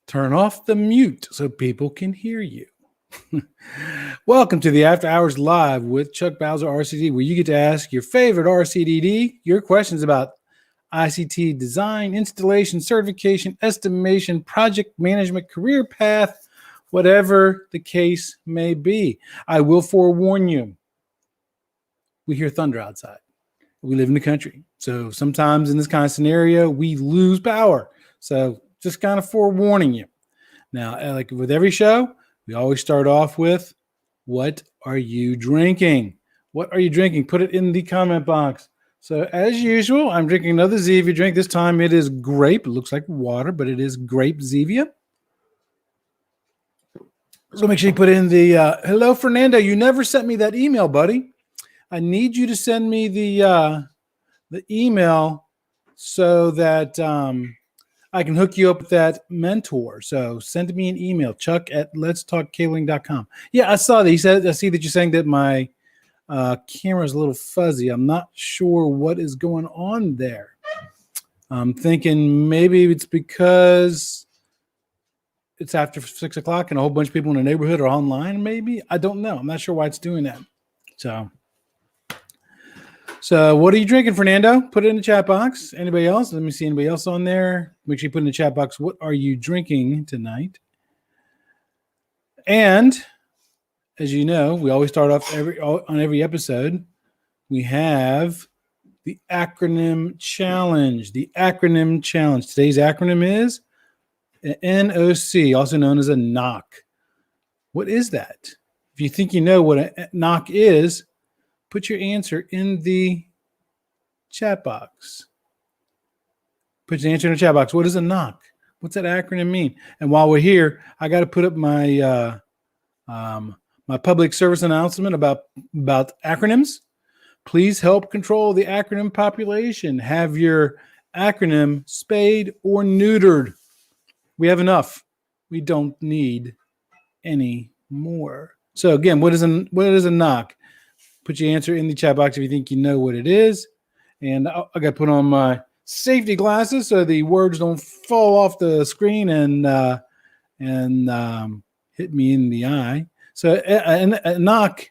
Turn off the mute so people can hear you. Welcome to the After Hours Live with Chuck Bowser, RCD, where you get to ask your favorite RCDD your questions about ICT design, installation, certification, estimation, project management, career path, whatever the case may be. I will forewarn you, we hear thunder outside. We live in the country. So sometimes in this kind of scenario, we lose power. So just kind of forewarning you. Now, like with every show, we always start off with, what are you drinking? What are you drinking? Put it in the comment box. So as usual, I'm drinking another Zevia drink. This time it is grape. It looks like water, but it is grape Zevia. So make sure you put in the, hello, Fernando. You never sent me that email, buddy. I need you to send me the email so that I can hook you up with that mentor. So send me an email, chuck@letstalkcabling.com. Yeah, I saw that. He said, I see that you're saying that my camera is a little fuzzy. I'm not sure what is going on there. I'm thinking maybe it's because it's after 6 o'clock and a whole bunch of people in the neighborhood are online, maybe. I don't know. I'm not sure why it's doing that. So what are you drinking, Fernando? Put it in the chat box. Anybody else? Let me see anybody else on there. Make sure you put in the chat box, what are you drinking tonight? And as you know, we always start off on every episode. We have the acronym challenge. The acronym challenge. Today's acronym is NOC, also known as a knock. What is that? If you think you know what a knock is, put your answer in the chat box. Put your answer in the chat box. What is a knock? What's that acronym mean? And while we're here, I got to put up my my public service announcement about acronyms. Please help control the acronym population. Have your acronym spayed or neutered. We have enough. We don't need any more. So again, what is a knock? Put your answer in the chat box if you think you know what it is. And I got to put on my safety glasses so the words don't fall off the screen and hit me in the eye. So a NOC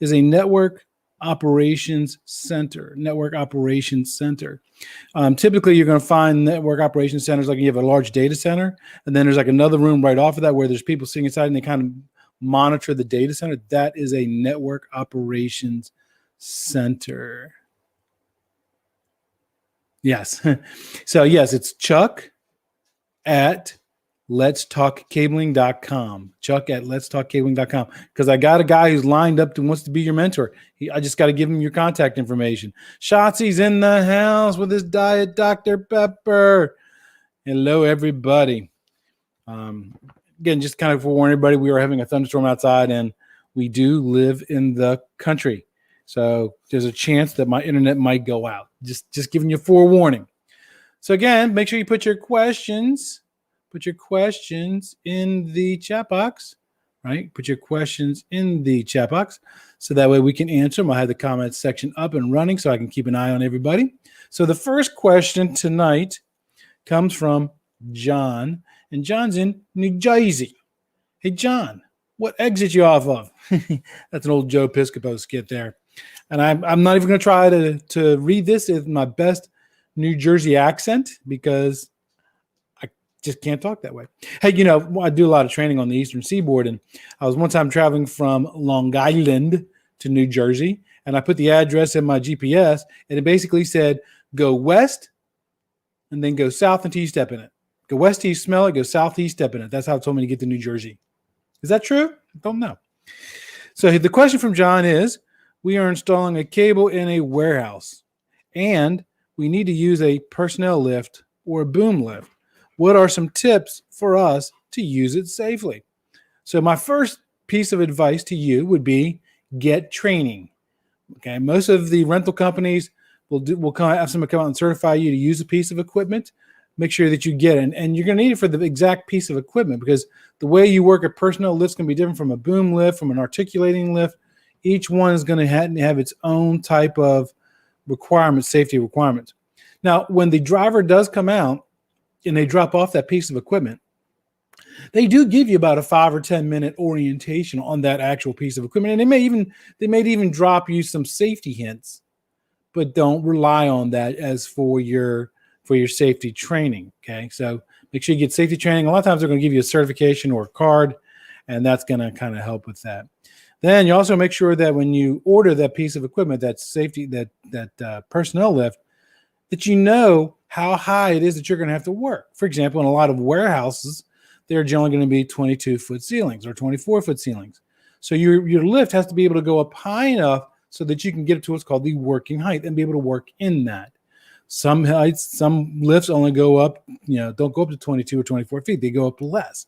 is a network operations center. Network operations center. Typically, you're going to find network operations centers like you have a large data center, and then there's like another room right off of that where there's people sitting inside and they kind of monitor the data center. That is a network operations center. Yes. So yes, it's Chuck at letstalkcabling.com. Chuck at letstalkcabling.com. Because I got a guy who's lined up and wants to be your mentor. I just got to give him your contact information. Shotzi's in the house with his Diet Dr. Pepper. Hello, everybody. Again, just kind of forewarn everybody, we are having a thunderstorm outside, and we do live in the country. So there's a chance that my internet might go out. Just giving you forewarning. So again, make sure you put your questions in the chat box, right? Put your questions in the chat box so that way we can answer them. I have the comments section up and running so I can keep an eye on everybody. So the first question tonight comes from John. And John's in New Jersey. Hey, John, what exit you off of? That's an old Joe Piscopo skit there. And I'm not even going to try to read this in my best New Jersey accent because I just can't talk that way. Hey, you know, I do a lot of training on the Eastern Seaboard, and I was one time traveling from Long Island to New Jersey, and I put the address in my GPS, and it basically said, go west and then go south until you step in it. Go west till you smell it, go south till you step in it. That's how it told me to get to New Jersey. Is that true? I don't know. So the question from John is, we are installing a cable in a warehouse, and we need to use a personnel lift or a boom lift. What are some tips for us to use it safely? So my first piece of advice to you would be get training. Okay, most of the rental companies will have someone come out and certify you to use a piece of equipment. Make sure that you get it. And you're going to need it for the exact piece of equipment because the way you work a personnel lift is going to be different from a boom lift, from an articulating lift. Each one is going to have its own type of requirements, safety requirements. Now, when the driver does come out and they drop off that piece of equipment, They do give you about a 5 or 10 minute orientation on that actual piece of equipment, and they may even drop you some safety hints, but don't rely on that as for your safety training. Okay, so make sure you get safety training. A lot of times they're going to give you a certification or a card, and that's going to kind of help with that. Then you also make sure that when you order that piece of equipment, that safety, that personnel lift, that you know how high it is that you're going to have to work. For example, in a lot of warehouses, they're generally going to be 22-foot ceilings or 24-foot ceilings. So your lift has to be able to go up high enough so that you can get up to what's called the working height and be able to work in that. Some heights, some lifts only go up, don't go up to 22 or 24 feet. They go up less.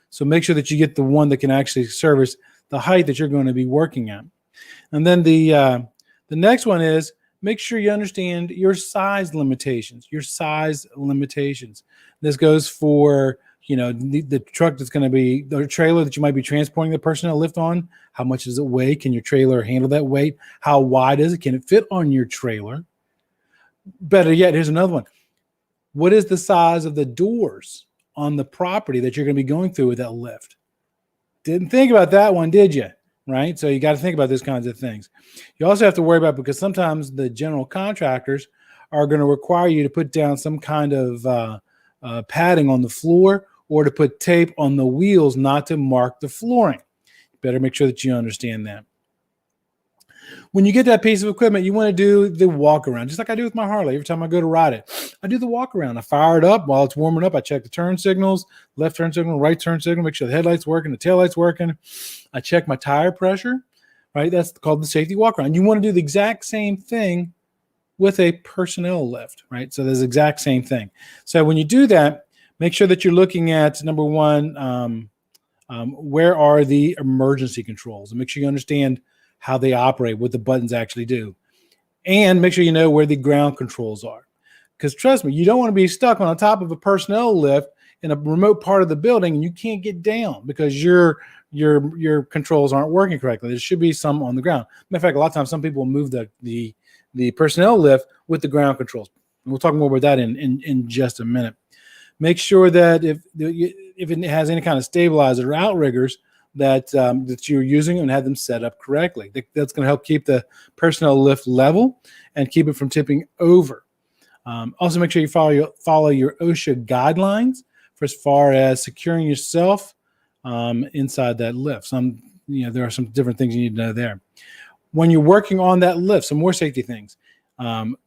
So make sure that you get the one that can actually service the height that you're going to be working at. And then the next one is make sure you understand your size limitations. This goes for the truck that's going to be the trailer that you might be transporting the personnel lift on. How much does it weigh? Can your trailer handle that weight? How wide is it? Can it fit on your trailer? Better yet, here's another one. What is the size of the doors on the property that you're going to be going through with that lift? Didn't think about that one, did you? Right? So you got to think about those kinds of things. You also have to worry about, because sometimes the general contractors are going to require you to put down some kind of padding on the floor, or to put tape on the wheels not to mark the flooring. Better make sure that you understand that. When you get that piece of equipment, you want to do the walk around, just like I do with my Harley. Every time I go to ride it, I do the walk around. I fire it up while it's warming up. I check the turn signals, left turn signal, right turn signal, make sure the headlight's working, the taillight's working. I check my tire pressure, right? That's called the safety walk around. You want to do the exact same thing with a personnel lift, right? So there's the exact same thing. So when you do that, make sure that you're looking at, number one, where are the emergency controls, and make sure you understand how they operate, what the buttons actually do, and make sure you know where the ground controls are. Because trust me, you don't want to be stuck on the top of a personnel lift in a remote part of the building and you can't get down because your controls aren't working correctly. There should be some on the ground. Matter of fact, a lot of times some people will move the personnel lift with the ground controls. And we'll talk more about that in just a minute. Make sure that if it has any kind of stabilizer or outriggers, that you're using and have them set up correctly. That's going to help keep the personnel lift level and keep it from tipping over. Also, make sure you follow your OSHA guidelines for as far as securing yourself inside that lift. There are some different things you need to know there. When you're working on that lift, some more safety things.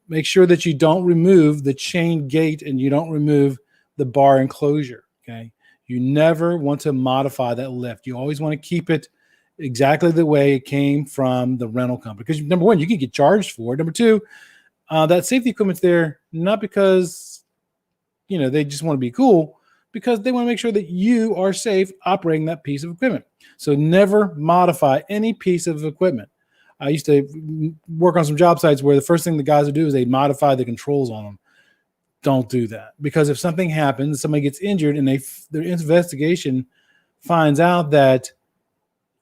Make sure that you don't remove the chain gate and you don't remove the bar enclosure. Okay. You never want to modify that lift. You always want to keep it exactly the way it came from the rental company. Because number one, you can get charged for it. Number two, that safety equipment's there not because they just want to be cool, because they want to make sure that you are safe operating that piece of equipment. So never modify any piece of equipment. I used to work on some job sites where the first thing the guys would do is they modify the controls on them. Don't do that, because if something happens, somebody gets injured, and their investigation finds out that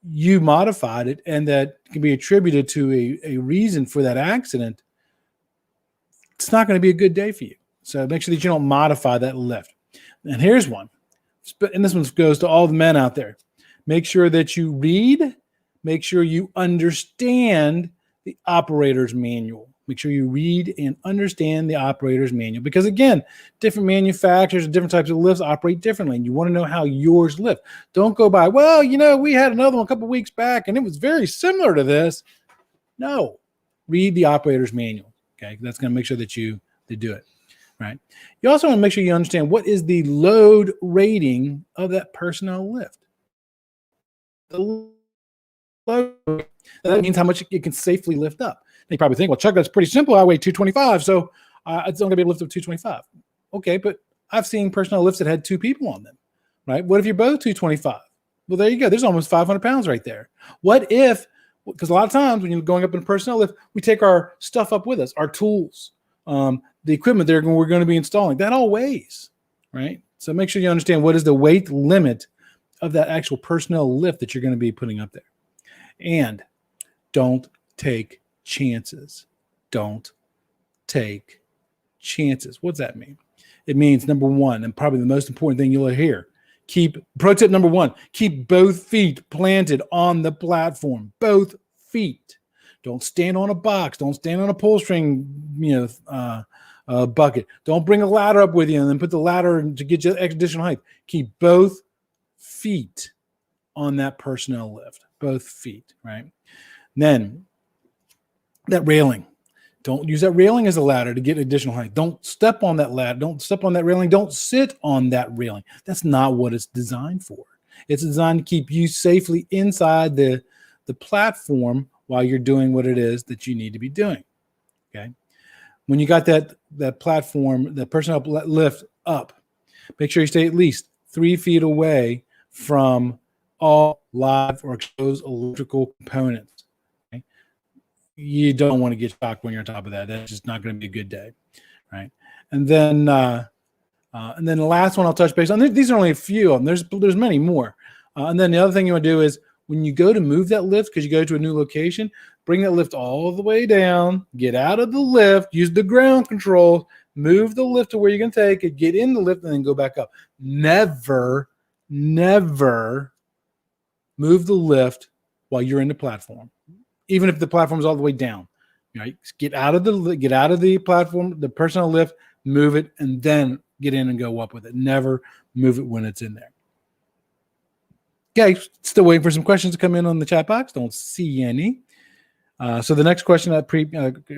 you modified it and that can be attributed to a reason for that accident, it's not going to be a good day for you. So make sure that you don't modify that lift. And here's one, and this one goes to all the men out there. Make sure that you read, make sure you understand the operator's manual. Make sure you read and understand the operator's manual, because again, different manufacturers and different types of lifts operate differently, and you want to know how yours lift. Don't go by, well, we had another one a couple of weeks back and it was very similar to this. No, read the operator's manual. Okay, that's going to make sure that you do it right. You also want to make sure you understand what is the load rating of that personnel lift. The load, that means how much it can safely lift up. You probably think, well, Chuck, that's pretty simple. I weigh 225, so it's only going to be a lift of 225. Okay, but I've seen personnel lifts that had two people on them, right? What if you're both 225? Well, there you go. There's almost 500 pounds right there. What if, because a lot of times when you're going up in a personnel lift, we take our stuff up with us, our tools, the equipment we're going to be installing. That all weighs, right? So make sure you understand what is the weight limit of that actual personnel lift that you're going to be putting up there. And don't take chances. Don't take chances. What's that mean? It means, number one, and probably the most important thing you'll hear, Pro tip number 1, keep both feet planted on the platform. Both feet. Don't stand on a box. Don't stand on a pull string, bucket. Don't bring a ladder up with you and then put the ladder to get you additional height. Keep both feet on that personnel lift. Both feet, right? And then that railing. Don't use that railing as a ladder to get additional height. Don't step on that ladder. Don't step on that railing. Don't sit on that railing. That's not what it's designed for. It's designed to keep you safely inside the platform while you're doing what it is that you need to be doing. Okay. When you got that platform, the personnel lift up, make sure you stay at least 3 feet away from all live or exposed electrical components. Okay? You don't want to get shocked when you're on top of that. That's just not going to be a good day, right? And then the last one I'll touch base on. These are only a few of them. There's many more. And then the other thing you want to do is when you go to move that lift, because you go to a new location, bring that lift all the way down, get out of the lift, use the ground control, move the lift to where you can take it, get in the lift, and then go back up. Never move the lift while you're in the platform, even if the platform is all the way down. Right? Get out of the platform, the personnel lift, move it, and then get in and go up with it. Never move it when it's in there. Okay, still waiting for some questions to come in on the chat box. Don't see any. So the next question,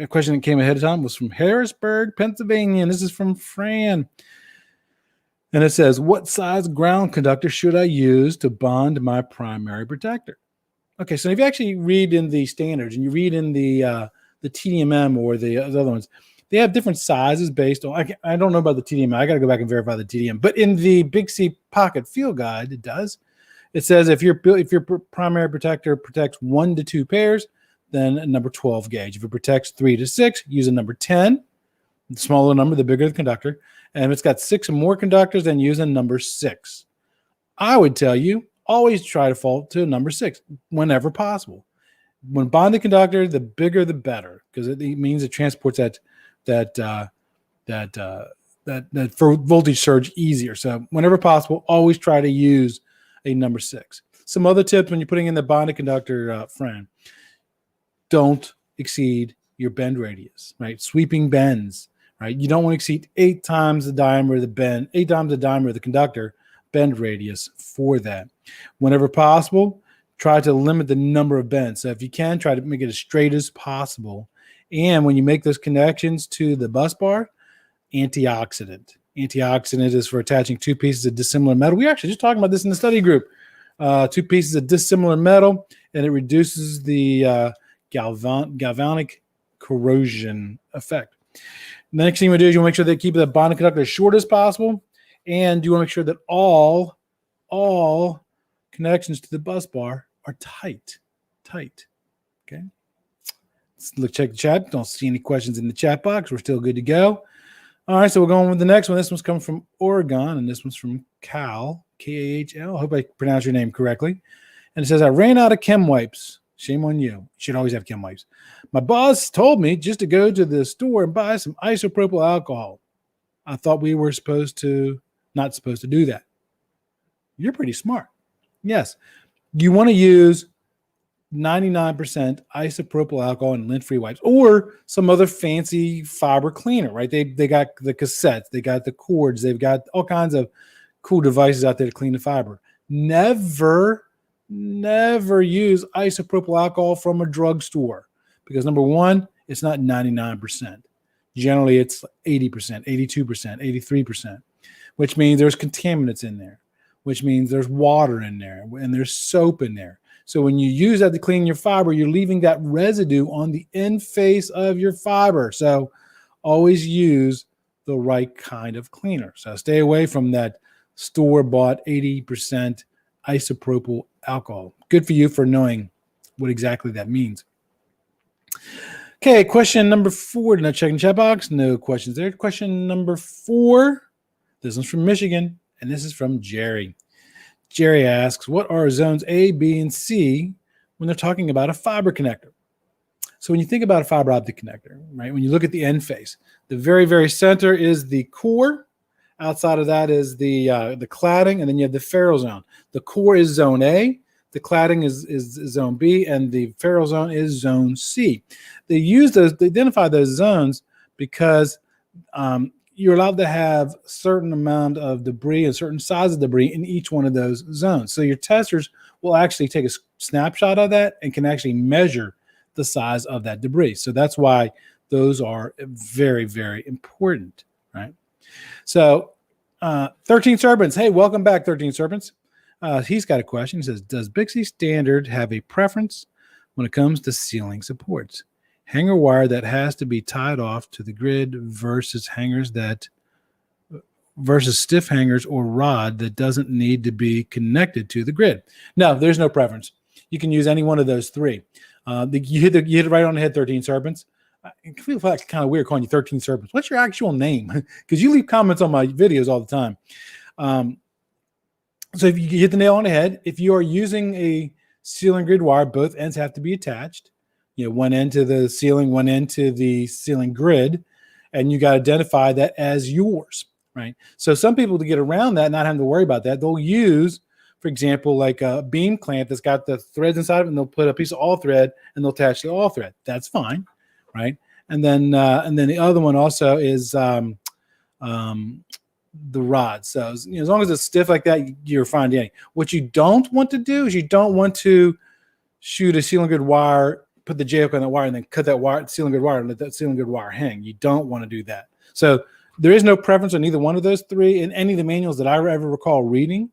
question that came ahead of time was from Harrisburg, Pennsylvania. And this is from Fran. And it says, what size ground conductor should I use to bond my primary protector? Okay, so if you actually read in the standards and you read in the TDMM or the other ones, they have different sizes based on, I don't know about the TDM. I got to go back and verify the TDM. But in the Big C Pocket Field Guide, it does. It says if your primary protector protects 1 to 2 pairs, then a number 12 gauge. If it protects 3 to 6, use a number 10. The smaller number, the bigger the conductor. And if it's got 6 or more conductors, then use a number 6. I would tell you, always try to fall to number 6 whenever possible. When bonded conductor, the bigger the better, because it means it transports that for voltage surge easier. So whenever possible, always try to use a number 6. Some other tips when you're putting in the bonded conductor, friend, don't exceed your bend radius, right? Sweeping bends, right? You don't want to exceed 8 times the diameter of the bend, 8 times the diameter of the conductor bend radius for that. Whenever possible, try to limit the number of bends. So if you can, try to make it as straight as possible. And when you make those connections to the bus bar, antioxidant. Antioxidant is for attaching 2 pieces of dissimilar metal. We actually just talking about this in the study group. 2 pieces of dissimilar metal, and it reduces the galvanic corrosion effect. The next thing you want to do is you want to make sure that keep the bonded conductor as short as possible, and you want to make sure that all connections to the bus bar are tight. Okay. Let's check the chat. Don't see any questions in the chat box. We're still good to go. All right, so we're going with the next one. This one's coming from Oregon, and this one's from Cal, K-A-H-L. I hope I pronounced your name correctly. And it says, I ran out of chem wipes. Shame on you. You should always have chem wipes. My boss told me just to go to the store and buy some isopropyl alcohol. I thought we were not supposed to do that. You're pretty smart. Yes. You want to use 99% isopropyl alcohol and lint-free wipes, or some other fancy fiber cleaner, right? They got the cassettes, they got the cords, they've got all kinds of cool devices out there to clean the fiber. Never use isopropyl alcohol from a drugstore, because number one, it's not 99%. Generally, it's 80%, 82%, 83%, which means there's contaminants in there, which means there's water in there, and there's soap in there. So when you use that to clean your fiber, you're leaving that residue on the end face of your fiber. So always use the right kind of cleaner. So stay away from that store-bought 80% isopropyl alcohol. Good for you for knowing what exactly that means. Okay, question number 4. Not checking chat box. No questions there. Question number 4. This one's from Michigan, and this is from Jerry. Jerry asks, what are zones A, B, and C when they're talking about a fiber connector? So when you think about a fiber optic connector, right, when you look at the end face, the very, very center is the core, Outside of that is the cladding, and then you have the ferrule zone. The core is zone A, the cladding is zone B, and the ferrule zone is zone C. They identify those zones because you're allowed to have a certain amount of debris, a certain size of debris in each one of those zones. So your testers will actually take a snapshot of that and can actually measure the size of that debris. So that's why those are very, very important, right? So 13 Serpents. Hey, welcome back, 13 Serpents. He's got a question. He says, does Bixby Standard have a preference when it comes to ceiling supports? Hanger wire that has to be tied off to the grid versus stiff hangers or rod that doesn't need to be connected to the grid? No, there's no preference. You can use any one of those three. You hit it right on the head, 13 Serpents. I feel like kind of weird calling you 13 Serpents. What's your actual name? Because you leave comments on my videos all the time. So if you hit the nail on the head, if you are using a ceiling grid wire, both ends have to be attached. One end to the ceiling, one end to the ceiling grid, and you got to identify that as yours, right? So some people, to get around that, not having to worry about that, they'll use, for example, like a beam clamp that's got the threads inside of it, and they'll put a piece of all thread and they'll attach the all thread. That's fine, right? And then the other one also is the rod. So as long as it's stiff like that, you're fine. What you don't want to do is you don't want to shoot a ceiling grid wire, put the J hook on that wire, and then cut that ceiling grid wire and let that ceiling grid wire hang. You don't want to do that. So there is no preference on either one of those three in any of the manuals that I ever recall reading,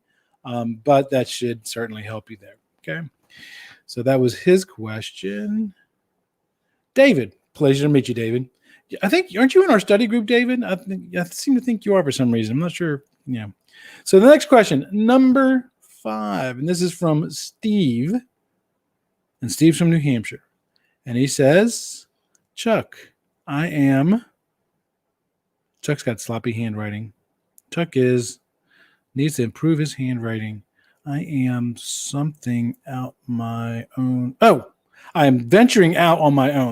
but that should certainly help you there. Okay, so that was his question. David, pleasure to meet you, David. I think, aren't you in our study group, David? I seem to think you are for some reason. I'm not sure. Yeah. So the next question, number 5, and this is from Steve, and Steve's from New Hampshire. And he says, Chuck's got sloppy handwriting. Chuck needs to improve his handwriting. I am venturing out on my own.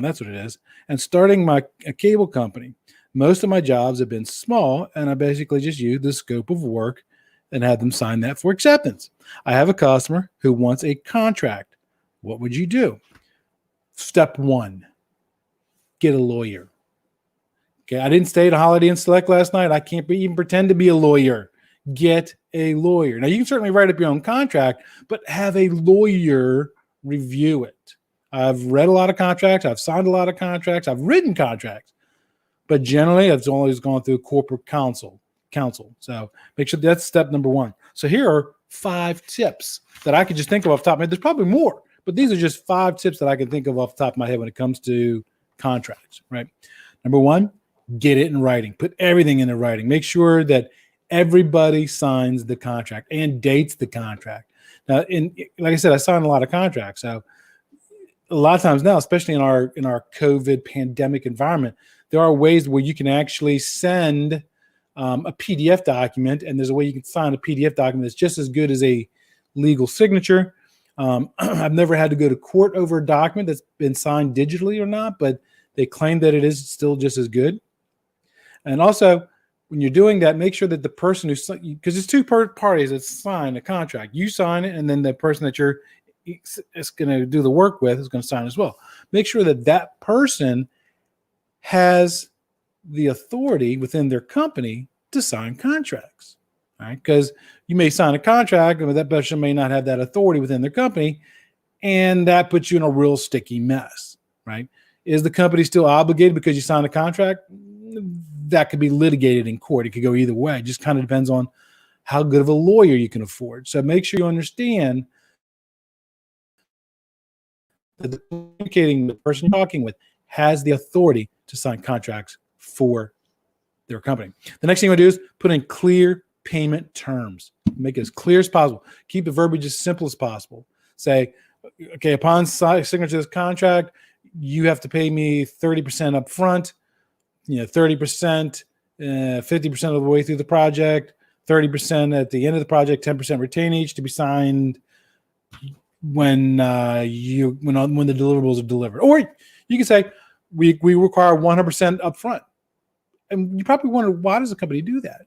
That's what it is. And starting a cable company. Most of my jobs have been small, and I basically just use the scope of work and have them sign that for acceptance. I have a customer who wants a contract. What would you do? Step 1, get a lawyer. Okay, I didn't stay at a Holiday Inn Select last night. I can't even pretend to be a lawyer. Get a lawyer. Now, you can certainly write up your own contract, but have a lawyer review it. I've read a lot of contracts. I've signed a lot of contracts. I've written contracts. But generally, I've always gone through corporate counsel. So make sure that's step number 1. So here are 5 tips that I could just think of off the top of my head. There's probably more, but these are just 5 tips that I can think of off the top of my head when it comes to contracts, right? Number 1, get it in writing. Put everything in writing. Make sure that everybody signs the contract and dates the contract. Now, like I said, I signed a lot of contracts. So a lot of times now, especially in our COVID pandemic environment, there are ways where you can actually send a PDF document, and there's a way you can sign a PDF document that's just as good as a legal signature. I've never had to go to court over a document that's been signed digitally or not, but they claim that it is still just as good. And also, when you're doing that, make sure that the person because it's 2 parties that sign a contract. You sign it, and then the person that is going to do the work with is going to sign as well. Make sure that that person has the authority within their company to sign contracts, right? Because you may sign a contract, but that person may not have that authority within their company, and that puts you in a real sticky mess, right? Is the company still obligated because you signed a contract? That could be litigated in court. It could go either way. It just kind of depends on how good of a lawyer you can afford. So make sure you understand that the communicating the person you're talking with has the authority to sign contracts for their company. The next thing you want to do is put in clear payment terms. Make it as clear as possible. Keep the verbiage as simple as possible. Say, okay, upon signature of this contract, you have to pay me 30% up front, 30%, 50% of the way through the project, 30% at the end of the project, 10% retainage to be signed when the deliverables are delivered. Or you can say, we require 100% up front. And you probably wonder, why does the company do that?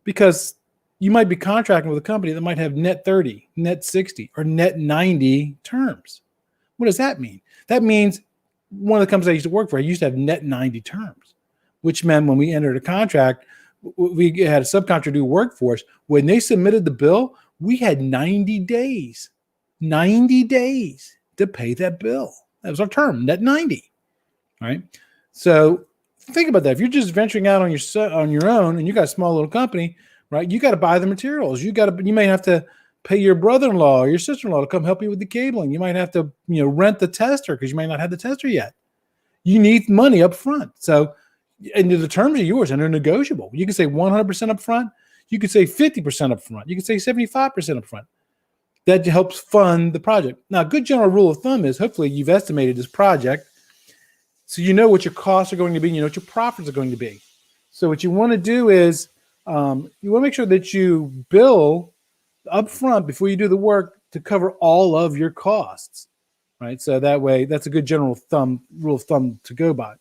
because you might be contracting with a company that might have net 30, net 60, or net 90 terms. What does that mean? That means one of the companies I used to work for, I used to have net 90 terms, which meant when we entered a contract, we had a subcontractor do work for us. When they submitted the bill, we had 90 days to pay that bill. That was our term, net 90, right? So think about that. If you're just venturing out on your own and you got a small little company, right? You got to buy the materials. You may have to pay your brother-in-law or your sister-in-law to come help you with the cabling. You might have to, rent the tester because you might not have the tester yet. You need money up front. So, and the terms are yours and they're negotiable. You can say 100% up front. You could say 50% up front. You could say 75% up front. That helps fund the project. Now, a good general rule of thumb is hopefully you've estimated this project so you know what your costs are going to be and you know what your profits are going to be. So what you want to do is you want to make sure that you bill up front before you do the work to cover all of your costs, right? So that way, that's a good general rule of thumb to go by.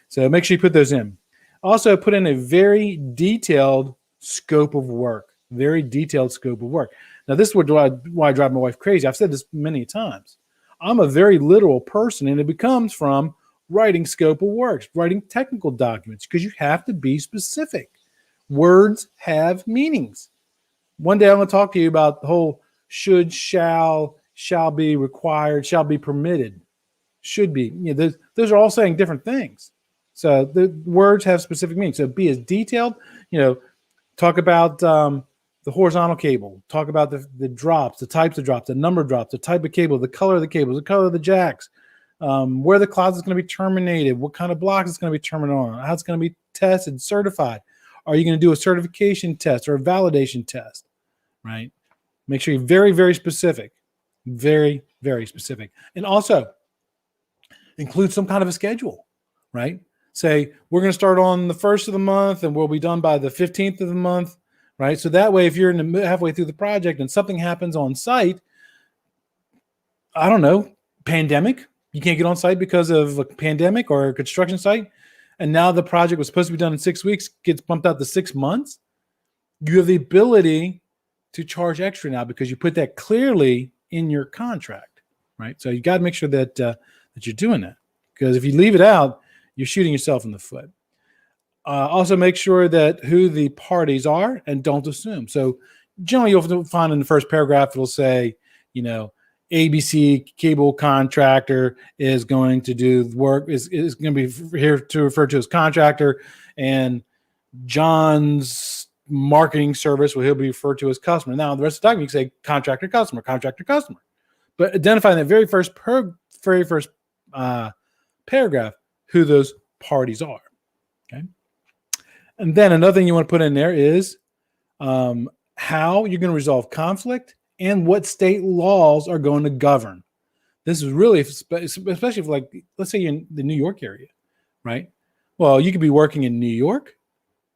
So make sure you put those in. Also, put in a very detailed scope of work. Very detailed scope of work. Now, this is why I drive my wife crazy. I've said this many times. I'm a very literal person, and it comes from writing scope of works, writing technical documents, because you have to be specific. Words have meanings. One day I'm going to talk to you about the whole should, shall be required, shall be permitted, should be. Those are all saying different things. So the words have specific meanings. So be as detailed. Talk about the horizontal cable. Talk about the drops, the types of drops, the number of drops, the type of cable, the color of the cables, the color of the jacks, where the closet is going to be terminated, what kind of block it's going to be terminated on, how it's going to be tested, certified. Are you going to do a certification test or a validation test, right? Make sure you're very, very specific. Very, very specific. And also include some kind of a schedule, right? Say, we're going to start on the 1st of the month and we'll be done by the 15th of the month, right? So that way, if you're halfway through the project and something happens on site, I don't know, pandemic, you can't get on site because of a pandemic or a construction site, and now the project was supposed to be done in 6 weeks, gets bumped out to 6 months, you have the ability to charge extra now because you put that clearly in your contract, right? So you got to make sure that that you're doing that, because if you leave it out, you're shooting yourself in the foot. Also, make sure that who the parties are and don't assume. So generally, you'll find in the first paragraph, it'll say, ABC cable contractor is going to do work, is going to be here to refer to as contractor, and John's marketing service he'll be referred to as customer. Now, the rest of the document, you can say contractor, customer, but identifying that very first paragraph who those parties are. Okay. And then another thing you want to put in there is how you're going to resolve conflict and what state laws are going to govern. This is really, especially if, like, let's say you're in the New York area, right? Well, you could be working in New York,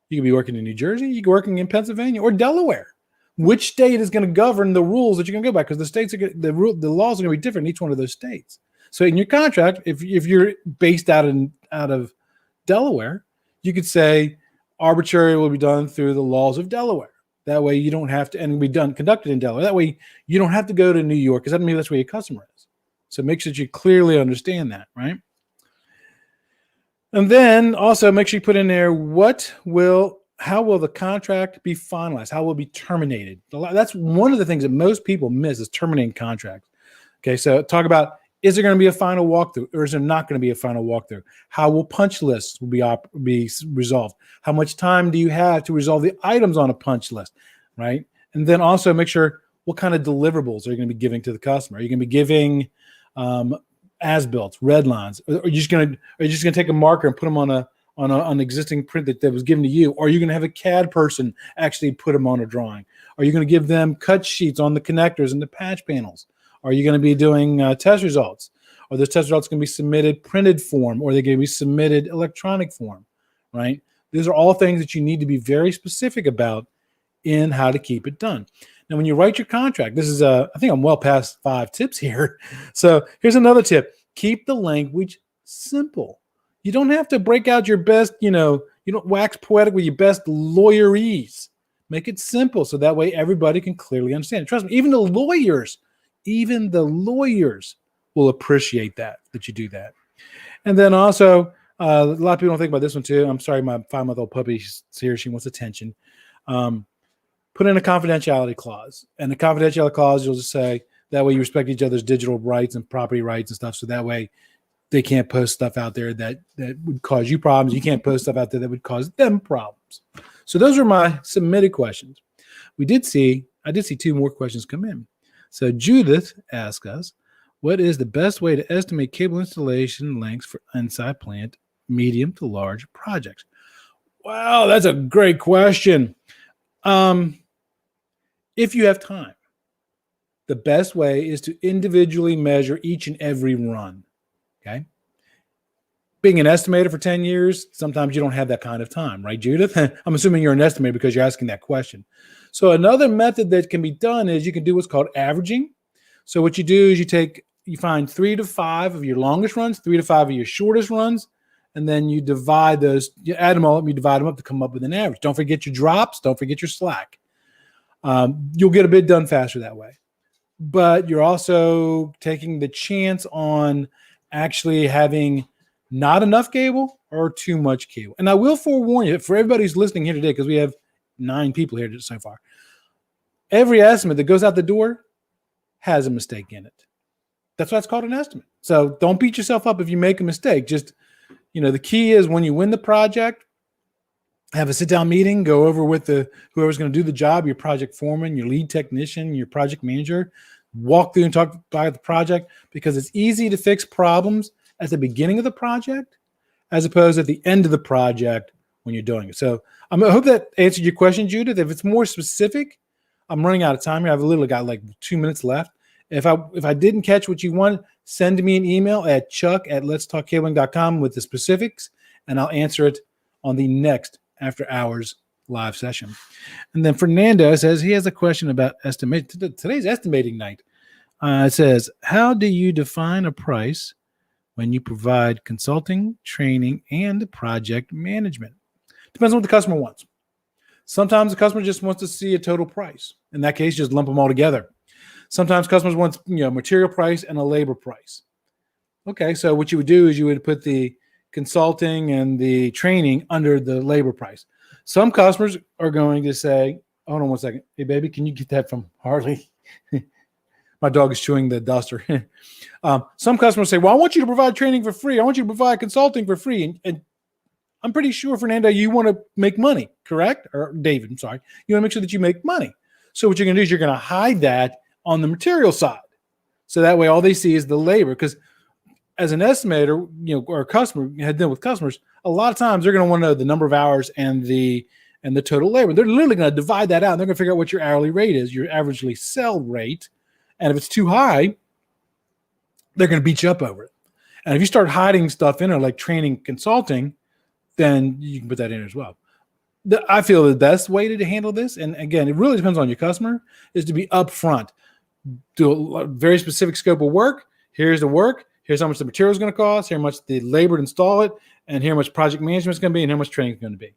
you could be working in New Jersey, you could be working in Pennsylvania or Delaware. Which state is going to govern the rules that you're going to go by? Because the laws are going to be different in each one of those states. So in your contract, if you're based out of Delaware, you could say arbitrary will be done through the laws of Delaware. That way you don't have to, and be conducted in Delaware. That way you don't have to go to New York, because that means that's where your customer is. So make sure that you clearly understand that, right? And then also make sure you put in there how will the contract be finalized? How will it be terminated? That's one of the things that most people miss, is terminating contracts. Okay, so talk about, is there going to be a final walkthrough, or is there not going to be a final walkthrough? How will punch lists be resolved? How much time do you have to resolve the items on a punch list, right? And then also make sure, what kind of deliverables are you going to be giving to the customer? Are you going to be giving as-built, red lines? Are you just going to take a marker and put them on an existing print that was given to you? Or are you going to have a CAD person actually put them on a drawing? Are you going to give them cut sheets on the connectors and the patch panels? Are you going to be doing test results? Are those test results going to be submitted printed form, or are they going to be submitted electronic form, right? These are all things that you need to be very specific about in how to keep it done. Now, when you write your contract, this is I think I'm well past 5 tips here. So here's another tip. Keep the language simple. You don't have to break out your best, you don't wax poetic with your best lawyerese, Make it simple so that way everybody can clearly understand it. Trust me, even the lawyers will appreciate that you do that. And then also, a lot of people don't think about this one too. I'm sorry, my 5-month-old puppy's here. She wants attention. Put in a confidentiality clause. And the confidentiality clause, you'll just say, that way you respect each other's digital rights and property rights and stuff. So that way they can't post stuff out there that would cause you problems. You can't post stuff out there that would cause them problems. So those are my submitted questions. I did see 2 more questions come in. So Judith asked us, what is the best way to estimate cable installation lengths for inside plant, medium to large projects? Wow, that's a great question. If you have time, the best way is to individually measure each and every run, okay? Being an estimator for 10 years, sometimes you don't have that kind of time, right, Judith? I'm assuming you're an estimator because you're asking that question. So another method that can be done is you can do what's called averaging. So what you do is you find 3 to 5 of your longest runs, 3 to 5 of your shortest runs, and then you divide those, you add them all up, you divide them up to come up with an average. Don't forget your drops, don't forget your slack. You'll get a bit done faster that way. But you're also taking the chance on actually having not enough cable or too much cable. And I will forewarn you, for everybody who's listening here today, because we have 9 people here so far, every estimate that goes out the door has a mistake in it. That's why it's called an estimate. So don't beat yourself up if you make a mistake. Just, the key is when you win the project, have a sit-down meeting, go over with whoever's going to do the job, your project foreman, your lead technician, your project manager, walk through and talk about the project, because it's easy to fix problems at the beginning of the project as opposed to at the end of the project when you're doing it. So I hope that answered your question, Judith. If it's more specific, I'm running out of time here. I've literally got like 2 minutes left. If I didn't catch what you want, send me an email at chuck@letstalkcabling.com with the specifics, and I'll answer it on the next after hours live session. And then Fernando says he has a question about estimate. Today's estimating night. It says, how do you define a price when you provide consulting, training, and project management? Depends on what the customer wants. Sometimes the customer just wants to see a total price. In that case, just lump them all together. Sometimes customers want, material price and a labor price. Okay, so what you would do is you would put the consulting and the training under the labor price. Some customers are going to say, hold on one second. Hey, baby, can you get that from Harley? My dog is chewing the duster. Some customers say, well, I want you to provide training for free. I want you to provide consulting for free. And I'm pretty sure, Fernando, you want to make money, correct? Or David, I'm sorry. You want to make sure that you make money. So what you're going to do is you're going to hide that on the material side. So that way all they see is the labor. Because as an estimator, or a customer, you had dealt with customers, a lot of times they're going to want to know the number of hours and the total labor. They're literally going to divide that out. And they're going to figure out what your hourly rate is, your averagely sell rate. And if it's too high, they're going to beat you up over it. And if you start hiding stuff in there like training, consulting, then you can put that in as well. I feel the best way to handle this, and again, it really depends on your customer, is to be upfront. Do a very specific scope of work. Here's the work. Here's how much the material is going to cost. Here's how much the labor to install it, and here how much project management is going to be, and how much training is going to be.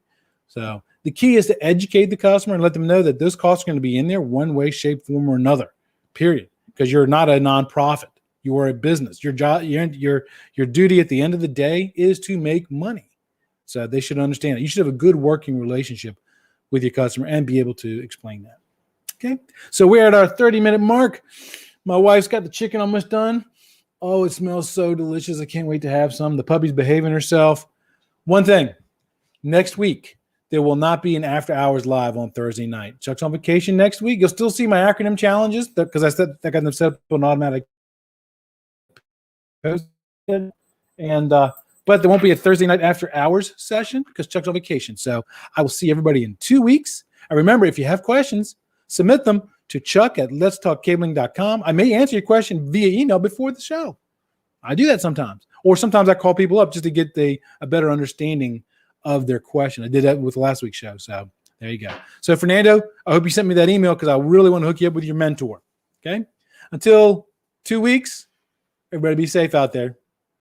So the key is to educate the customer and let them know that those costs are going to be in there one way, shape, form, or another. Period. Because you're not a nonprofit. You are a business. Your job, your duty at the end of the day is to make money. So they should understand it. You should have a good working relationship with your customer and be able to explain that. Okay. So we're at our 30-minute mark. My wife's got the chicken almost done. Oh, it smells so delicious. I can't wait to have some. The puppy's behaving herself. One thing, next week, there will not be an after hours live on Thursday night. Chuck's on vacation next week. You'll still see my acronym challenges because I said I got them set up on automatic post. But there won't be a Thursday night after hours session because Chuck's on vacation. So I will see everybody in 2 weeks. And remember, if you have questions, submit them to chuck@letstalkcabling.com. I may answer your question via email before the show. I do that sometimes. Or sometimes I call people up just to get a better understanding of their question. I did that with last week's show. So there you go. So Fernando, I hope you sent me that email because I really want to hook you up with your mentor. Okay. Until 2 weeks, everybody be safe out there.